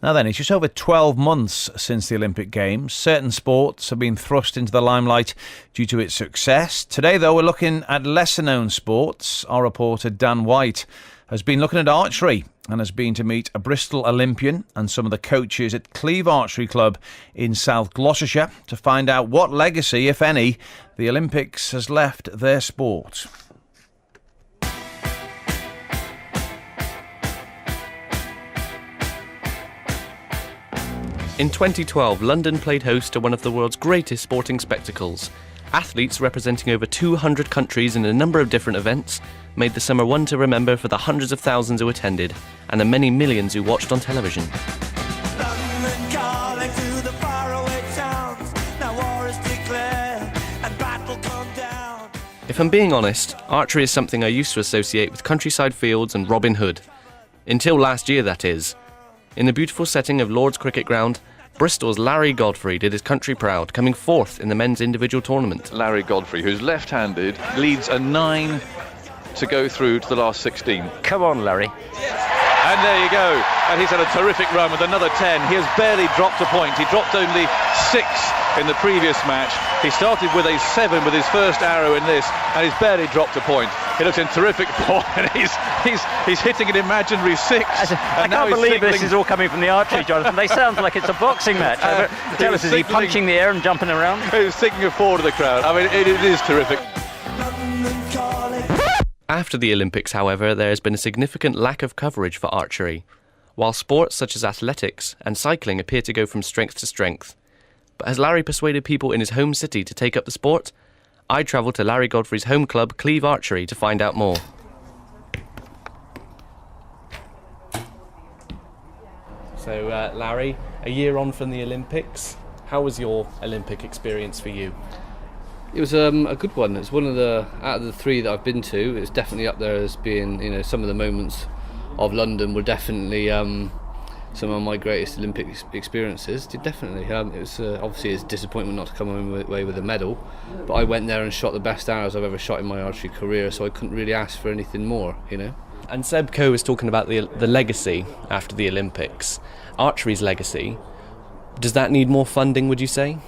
Now then, it's just over 12 months since the Olympic Games. Certain sports have been thrust into the limelight due to its success. Today, though, we're looking at lesser-known sports. Our reporter, Dan White, has been looking at archery and has been to meet a Bristol Olympian and some of the coaches at Cleeve Archery Club in South Gloucestershire to find out what legacy, if any, the Olympics has left their sport. In 2012, London played host to one of the world's greatest sporting spectacles. Athletes representing over 200 countries in a number of different events made the summer one to remember for the hundreds of thousands who attended and the many millions who watched on television. London calling to the faraway towns. Now war is declared and battle come down. If I'm being honest, archery is something I used to associate with countryside fields and Robin Hood. Until last year, that is. In the beautiful setting of Lord's Cricket Ground, Bristol's Larry Godfrey did his country proud, coming fourth in the men's individual tournament. Larry Godfrey, who's left-handed, leads a 9 to go through to the last 16. Come on, Larry. And there you go. And he's had a terrific run with another 10. He has barely dropped a point. He dropped only 6 in the previous match. He started with a 7 with his first arrow in this, and he's barely dropped a point. He looks in terrific form, and he's hitting an imaginary 6. I can't believe this is all coming from the archery, Jonathan. They sound like it's a boxing match. Tell us, is he punching the air and jumping around? He's sticking a 4 to the crowd. I mean, it is terrific. After the Olympics, however, there has been a significant lack of coverage for archery, while sports such as athletics and cycling appear to go from strength to strength. But has Larry persuaded people in his home city to take up the sport? I travelled to Larry Godfrey's home club, Cleeve Archery, to find out more. So, Larry, a year on from the Olympics, how was your Olympic experience for you? It was a good one. It's one of out of the 3 that I've been to, it's definitely up there as being, some of the moments of London were definitely some of my greatest Olympic experiences. Definitely. It was obviously it's a disappointment not to come away with a medal, but I went there and shot the best arrows I've ever shot in my archery career, so I couldn't really ask for anything more, And Seb Coe was talking about the legacy after the Olympics. Archery's legacy, does that need more funding, would you say?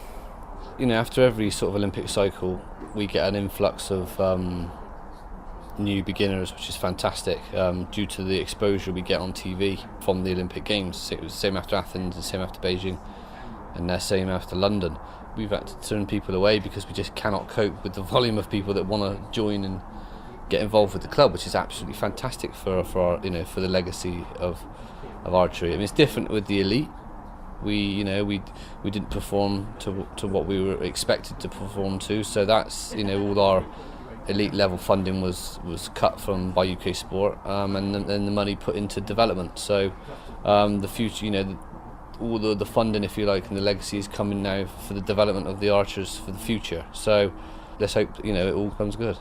After every sort of Olympic cycle, we get an influx of new beginners, which is fantastic, due to the exposure we get on TV from the Olympic Games. It was the same after Athens, the same after Beijing, and the same after London. We've had to turn people away because we just cannot cope with the volume of people that want to join and get involved with the club, which is absolutely fantastic for our, for the legacy of archery. I mean, it's different with the elite. We didn't perform to what we were expected to perform to, so that's all our elite level funding was cut from by UK Sport, and then the money put into development. So the future, all the funding, if you like, and the legacy is coming now for the development of the archers for the future. So let's hope it all comes good.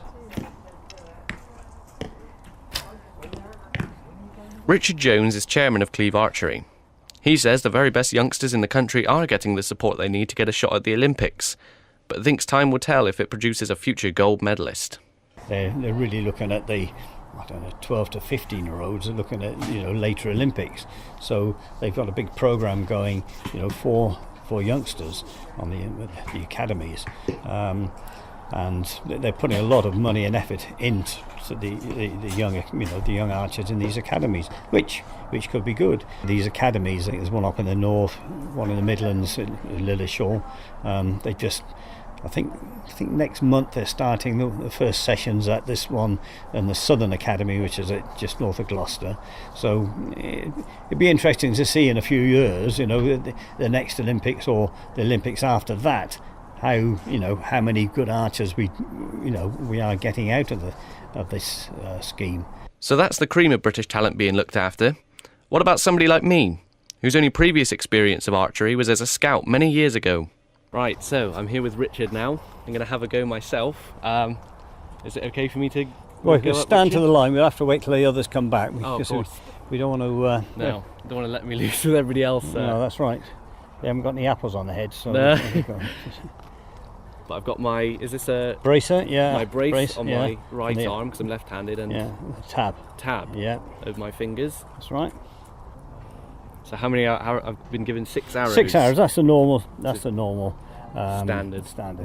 Richard Jones is chairman of Cleeve Archery. He says the very best youngsters in the country are getting the support they need to get a shot at the Olympics, but thinks time will tell if it produces a future gold medalist. They're really looking at the 12 to 15-year-olds are looking at later Olympics. So they've got a big program going for youngsters on the academies, and they're putting a lot of money and effort into the young archers in these academies, which could be good. These academies, I think there's one up in the north, one in the Midlands, in Lilleshall. I think next month they're starting the first sessions at this one in the Southern Academy, which is just north of Gloucester. So it'd be interesting to see in a few years, the next Olympics or the Olympics after that, how many good archers we are getting out of this scheme. So that's the cream of British talent being looked after. What about somebody like me, whose only previous experience of archery was as a scout many years ago? Right, so I'm here with Richard now. I'm going to have a go myself. Is it okay for me to Well, if you stand to the line, we'll have to wait till the others come back. Of course. We don't want to... No, don't want to let me loose with everybody else. No, that's right. You haven't got any apples on the head, so... No. But I've got my... Is this a... bracer? Yeah. My brace on yeah. my right arm, because I'm left-handed, and... Yeah, tab. Tab yeah. of my fingers. That's right. So how many? I've been given 6 arrows. 6 arrows. That's the normal. Standard.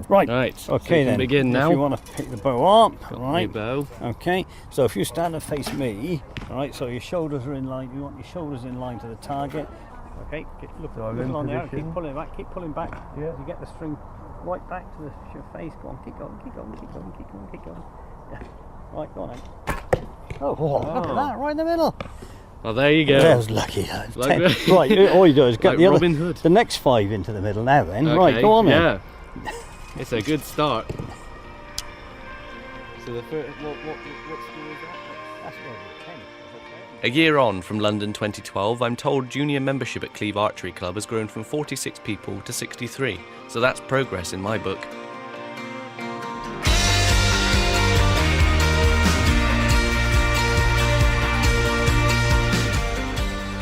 Right. Right. So Okay we can then. begin now. If you want to pick the bow up, Got right? my bow. Okay. So if you stand and face me, all right. So your shoulders are in line. You want your shoulders in line to the target. Okay. Look on the arrow. Keep pulling back. Keep pulling back. Yeah. You get the string right back to your face. Go on. Keep going. Keep going. Keep going. Keep going. Keep going. Yeah. Right. Go on then. Oh, look at that! Right in the middle. Well, there you go. That was lucky. Like- Right, all you do is get Like the Robin Hood. the next 5 into the middle now. Then, Okay, right, go on then. Yeah. It's a good start. So the first, what school is that? That's what we're 10. A year on from London 2012, I'm told junior membership at Cleve Archery Club has grown from 46 people to 63. So that's progress in my book.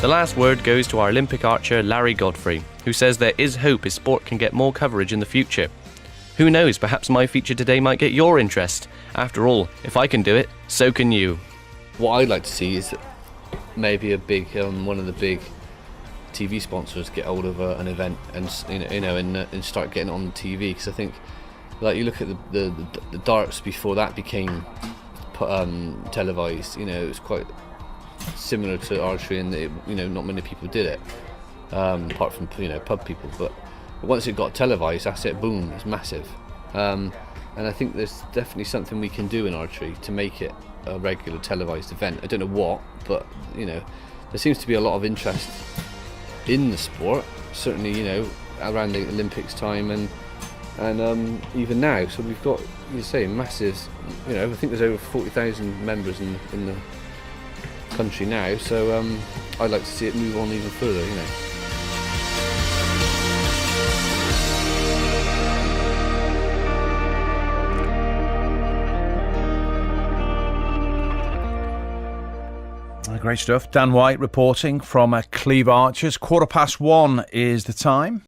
The last word goes to our Olympic archer Larry Godfrey, who says there is hope his sport can get more coverage in the future. Who knows, perhaps my feature today might get your interest. After all, if I can do it, so can you. What I'd like to see is maybe a big one of the big TV sponsors get hold of an event and and start getting it on the TV, because I think, like, you look at the darts before that became televised. It was quite similar to archery, and not many people did it, apart from pub people. But once it got televised, that's it. Boom! It's massive. And I think there's definitely something we can do in archery to make it a regular televised event. I don't know what, but there seems to be a lot of interest in the sport. Certainly, around the Olympics time and even now. So we've got, you say, massive. I think there's over 40,000 members in the country now, so I'd like to see it move on even further. Great stuff. Dan White reporting from Cleve Archers. 1:15 is the time.